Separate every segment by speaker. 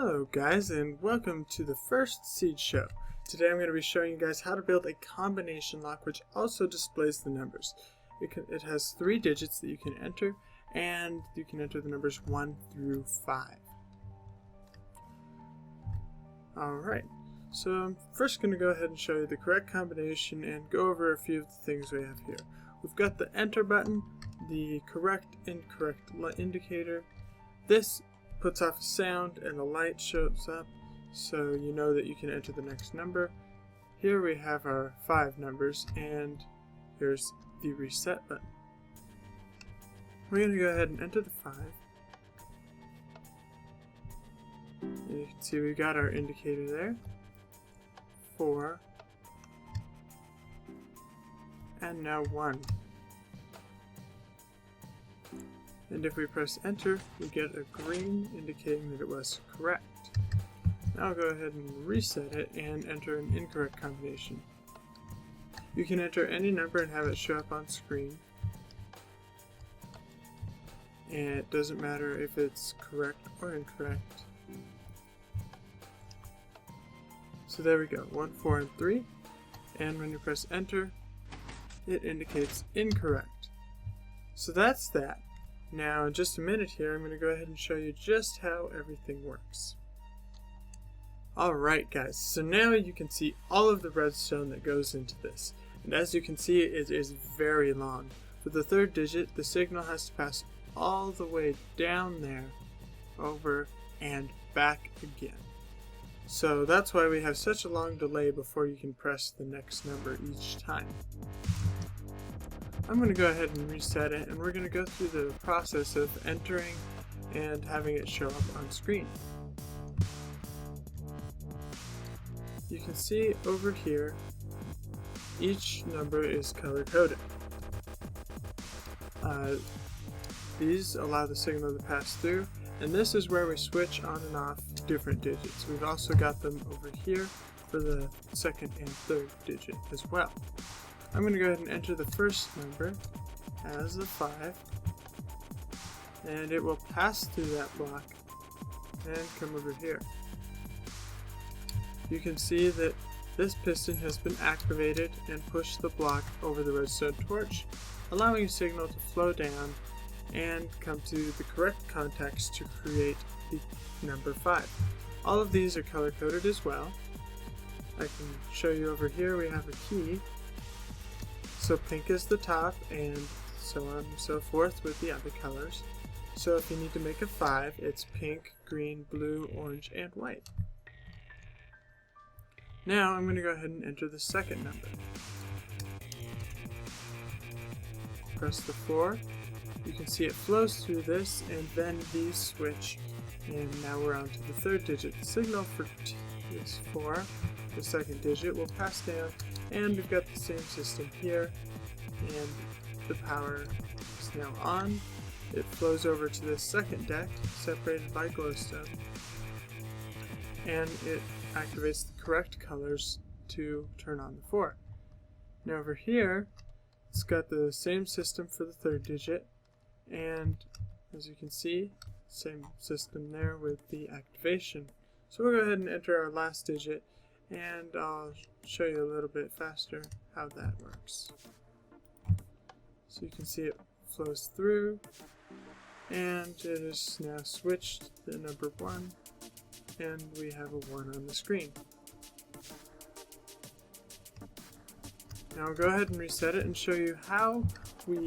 Speaker 1: Hello guys, and welcome to the first Seed Show. Today I'm going to be showing you guys how to build a combination lock which also displays the numbers. It has 3 digits that you can enter, and you can enter the numbers 1 through 5. Alright, so I'm first going to go ahead and show you the correct combination and go over a few of the things we have here. We've got the enter button, the correct incorrect indicator. This puts off a sound and a light shows up so you know that you can enter the next number. Here we have our 5 numbers, and here's the reset button. We're going to go ahead and enter the 5. And you can see we got our indicator there. 4. And now 1. And if we press enter, we get a green indicating that it was correct. Now I'll go ahead and reset it and enter an incorrect combination. You can enter any number and have it show up on screen. And it doesn't matter if it's correct or incorrect. So there we go, 1, 4, and 3. And when you press enter, it indicates incorrect. So that's that. Now, in just a minute here, I'm going to go ahead and show you just how everything works. Alright guys, so now you can see all of the redstone that goes into this. And as you can see, it is very long. For the 3rd digit, the signal has to pass all the way down there, over, and back again. So that's why we have such a long delay before you can press the next number each time. I'm going to go ahead and reset it, and we're going to go through the process of entering and having it show up on screen. You can see over here, each number is color-coded. These allow the signal to pass through, and this is where we switch on and off different digits. We've also got them over here for the 2nd and 3rd digit as well. I'm going to go ahead and enter the first number as a 5, and it will pass through that block and come over here. You can see that this piston has been activated and pushed the block over the redstone torch, allowing a signal to flow down and come to the correct contacts to create the number 5. All of these are color-coded as well. I can show you over here we have a key. So pink is the top, and so on and so forth with the other colors. So if you need to make a 5, it's pink, green, blue, orange, and white. Now I'm going to go ahead and enter the 2nd number. Press the 4. You can see it flows through this, and then these switch. And now we're on to the 3rd digit. The signal for is 4. The 2nd digit will pass down, and we've got the same system here, and the power is now on. It flows over to the 2nd deck, separated by glowstone, and it activates the correct colors to turn on the 4. Now over here, it's got the same system for the 3rd digit, and as you can see, same system there with the activation. So we'll go ahead and enter our last digit, and I'll show you a little bit faster how that works. So you can see it flows through, and it is now switched to the number 1, and we have a 1 on the screen. Now I'll go ahead and reset it and show you how we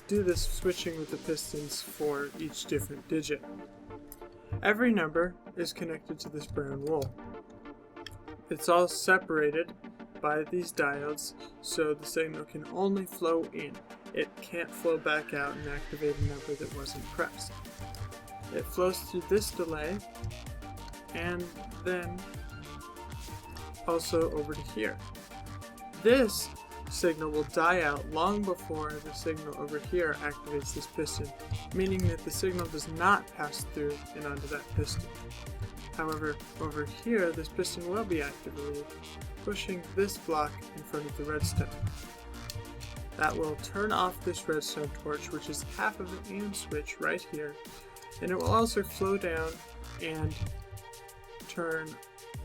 Speaker 1: do this switching with the pistons for each different digit. Every number is connected to this brown wool. It's all separated by these diodes, so the signal can only flow in. It can't flow back out and activate a number that wasn't pressed. It flows through this delay, and then also over to here. This signal will die out long before the signal over here activates this piston, meaning that the signal does not pass through and onto that piston. However, over here, this piston will be activated, pushing this block in front of the redstone. That will turn off this redstone torch, which is half of an AND switch right here, and it will also flow down and turn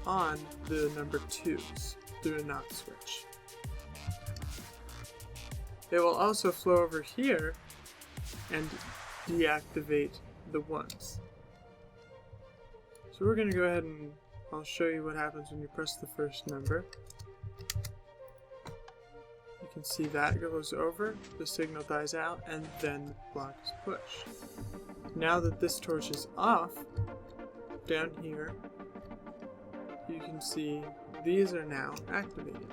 Speaker 1: on the number 2s through a NOT switch. It will also flow over here and deactivate the 1s. So we're going to go ahead and I'll show you what happens when you press the first number. You can see that goes over, the signal dies out, and then the block is pushed. Now that this torch is off, down here, you can see these are now activated,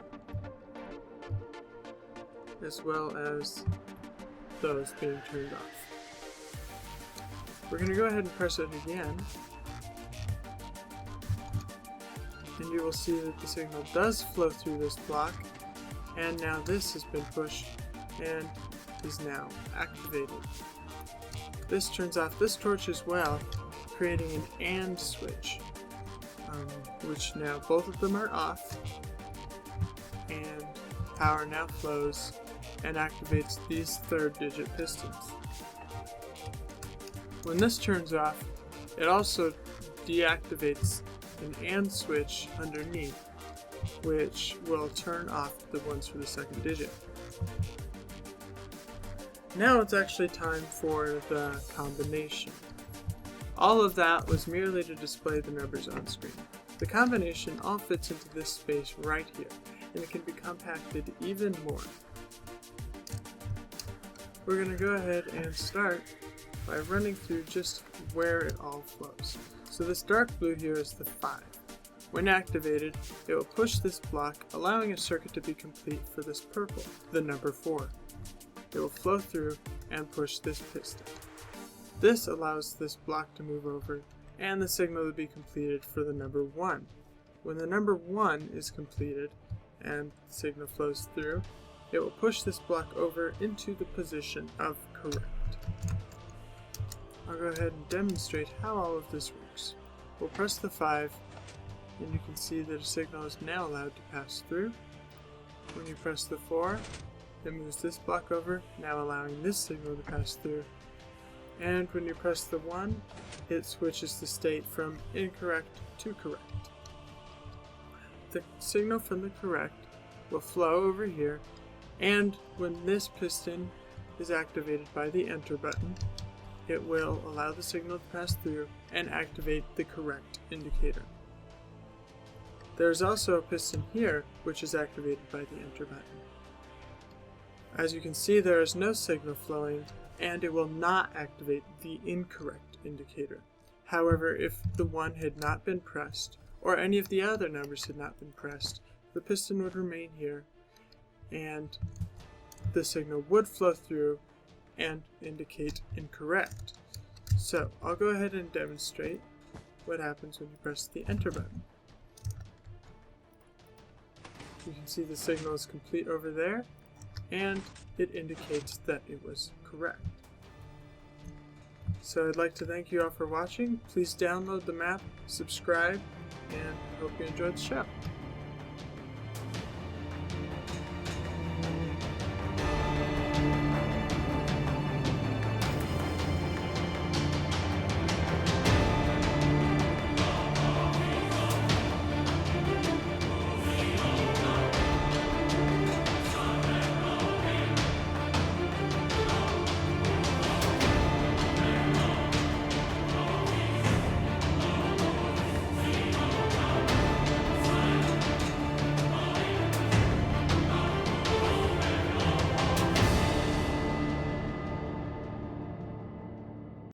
Speaker 1: as well as those being turned off. We're going to go ahead and press it again, and you will see that the signal does flow through this block, and now this has been pushed and is now activated. This turns off this torch as well, creating an AND switch, which now both of them are off, and power now flows and activates these 3rd digit pistons. When this turns off, it also deactivates an AND switch underneath, which will turn off the ones for the 2nd digit. Now it's actually time for the combination. All of that was merely to display the numbers on screen. The combination all fits into this space right here, and it can be compacted even more. We're going to go ahead and start by running through just where it all flows. So this dark blue here is the 5. When activated, it will push this block, allowing a circuit to be complete for this purple, the number 4. It will flow through and push this piston. This allows this block to move over and the signal to be completed for the number 1. When the number 1 is completed and the signal flows through, it will push this block over into the position of correct. I'll go ahead and demonstrate how all of this works. We'll press the 5, and you can see that a signal is now allowed to pass through. When you press the 4, it moves this block over, now allowing this signal to pass through. And when you press the 1, it switches the state from incorrect to correct. The signal from the correct will flow over here, and when this piston is activated by the enter button, it will allow the signal to pass through and activate the correct indicator. There is also a piston here which is activated by the enter button. As you can see, there is no signal flowing, and it will not activate the incorrect indicator. However, if the 1 had not been pressed, or any of the other numbers had not been pressed, the piston would remain here, and the signal would flow through and indicate incorrect. So I'll go ahead and demonstrate what happens when you press the enter button. You can see the signal is complete over there, and it indicates that it was correct. So I'd like to thank you all for watching. Please download the map, subscribe, and hope you enjoyed the show.